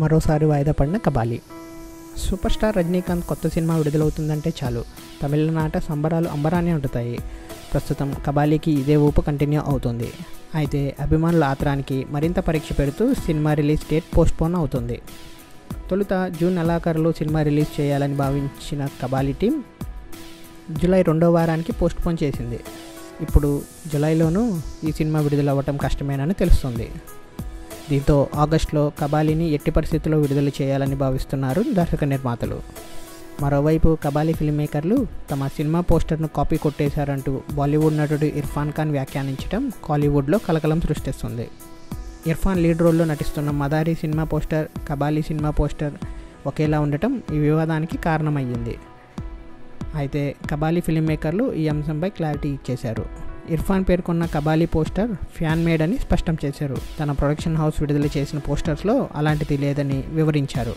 మరోసారి వాయిదా పడిన కబాలి. సూపర్ స్టార్ రజనీకాంత్ కొత్త సినిమా విడుదలవుతుందంటే చాలు తమిళనాట సంబరాలు అంబరాన్ని ఉంటుతాయి. ప్రస్తుతం కబాలీకి ఇదే ఊపు కంటిన్యూ అవుతుంది. అయితే అభిమానుల ఆత్రానికి మరింత పరీక్ష పెడుతూ సినిమా రిలీజ్ డేట్ పోస్ట్పోన్ అవుతుంది. తొలుత జూన్ నెలాఖరులో సినిమా రిలీజ్ చేయాలని భావించిన కబాలీ టీం జూలై 2వ వారానికి పోస్ట్పోన్ చేసింది. ఇప్పుడు జూలైలోనూ ఈ సినిమా విడుదలవ్వటం కష్టమేనని తెలుస్తుంది. దీంతో ఆగస్టులో కబాలీని ఎట్టి పరిస్థితుల్లో విడుదల చేయాలని భావిస్తున్నారు దర్శక నిర్మాతలు. మరోవైపు కబాలీ ఫిల్మ్ మేకర్లు తమ సినిమా పోస్టర్ను కాపీ కొట్టేశారంటూ బాలీవుడ్ నటుడు ఇర్ఫాన్ ఖాన్ వ్యాఖ్యానించడం కాలీవుడ్లో కలకలం సృష్టిస్తుంది. ఇర్ఫాన్ లీడ్ రోల్లో నటిస్తున్న Madaari cinema poster, Kabali cinema poster ఒకేలా ఉండటం ఈ వివాదానికి కారణమయ్యింది. అయితే కబాలీ ఫిల్మ్ మేకర్లు ఈ అంశంపై క్లారిటీ ఇచ్చేశారు. ఇర్ఫాన్ పేర్కొన్న కబాలీ పోస్టర్ ఫ్యాన్ మేడ్ అని స్పష్టం చేశారు. తన ప్రొడక్షన్ హౌస్ విడుదల చేసిన పోస్టర్స్లో అలాంటిది లేదని వివరించారు.